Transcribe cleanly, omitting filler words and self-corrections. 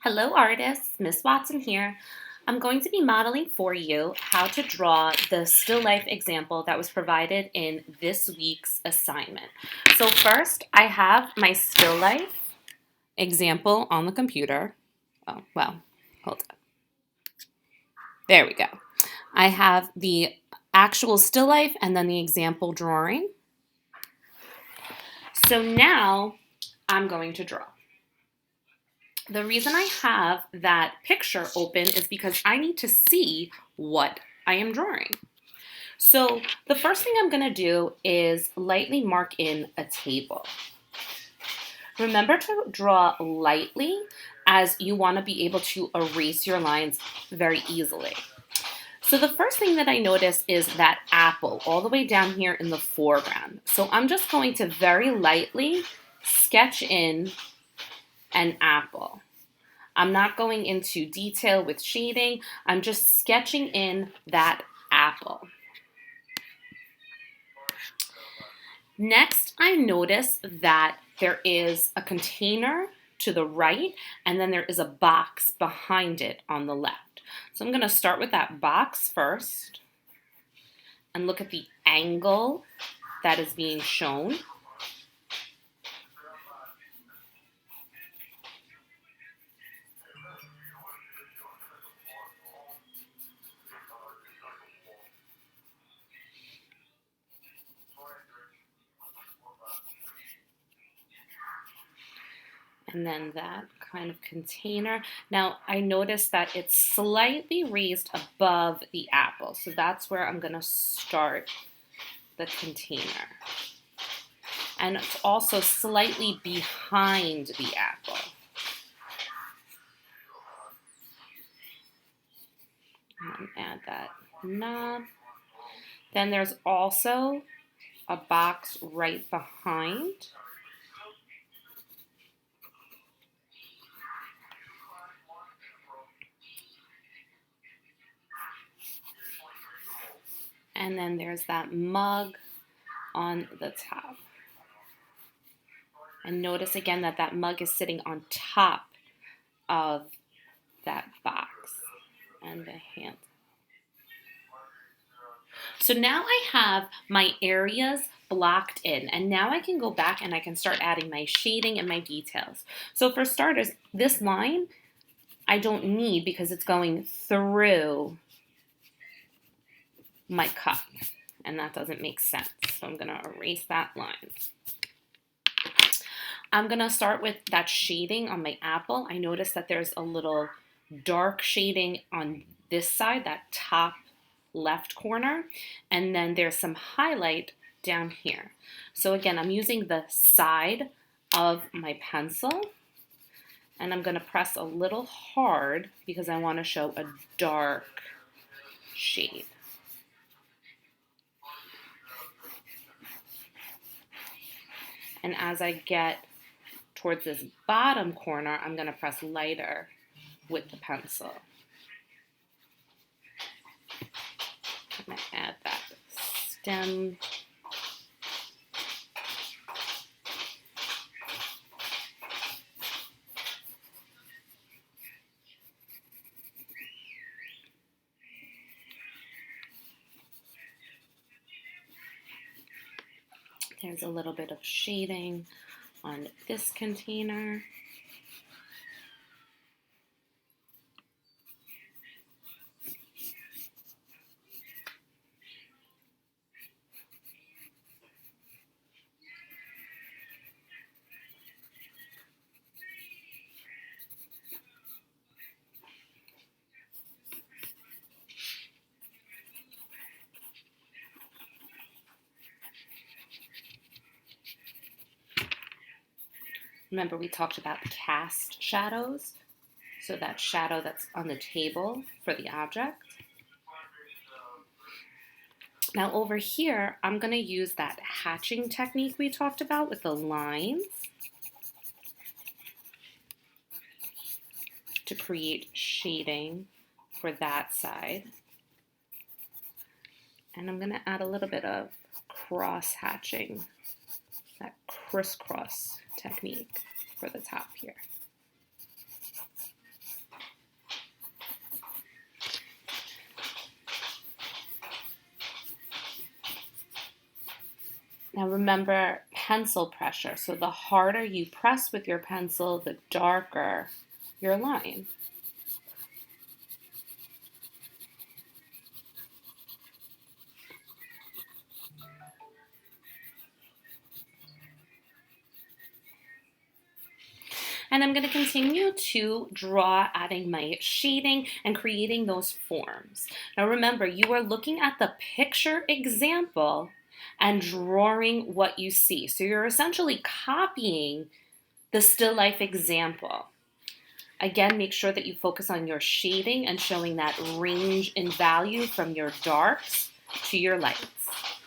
Hello artists, Miss Watson here. I'm going to be modeling for you how to draw the still life example that was provided in this week's assignment. So first, I have my still life example on the computer. Oh, well, hold on. There we go. I have the actual still life and then the example drawing. So now I'm going to draw. The reason I have that picture open is because I need to see what I am drawing. So the first thing I'm going to do is lightly mark in a table. Remember to draw lightly as you want to be able to erase your lines very easily. So the first thing that I notice is that apple all the way down here in the foreground. So I'm just going to very lightly sketch in an apple. I'm not going into detail with shading. I'm just sketching in that apple. Next, I notice that there is a container to the right, and then there is a box behind it on the left. So I'm going to start with that box first and look at the angle that is being shown. And then that kind of container. Now I notice that it's slightly raised above the apple. So that's where I'm going to start the container. And it's also slightly behind the apple. And add that knob. Then there's also a box right behind. And then there's that mug on the top. And notice again that that mug is sitting on top of that box and the hand. So now I have my areas blocked in, and now I can go back and I can start adding my shading and my details. So for starters, this line I don't need because it's going through my cup, and that doesn't make sense. So I'm going to erase that line. I'm going to start with that shading on my apple. I notice that there's a little dark shading on this side, that top left corner, and then there's some highlight down here. So again, I'm using the side of my pencil, and I'm going to press a little hard because I want to show a dark shade. And as I get towards this bottom corner, I'm going to press lighter with the pencil. I'm going to add that stem. There's a little bit of shading on this container. Remember, we talked about cast shadows, so that shadow that's on the table for the object. Now over here, I'm going to use that hatching technique we talked about with the lines to create shading for that side. And I'm going to add a little bit of cross hatching, that crisscross technique for the top here. Now remember pencil pressure. So the harder you press with your pencil, the darker your line. And I'm going to continue to draw, adding my shading and creating those forms. Now remember, you are looking at the picture example and drawing what you see. So you're essentially copying the still life example. Again, make sure that you focus on your shading and showing that range in value from your darks to your lights.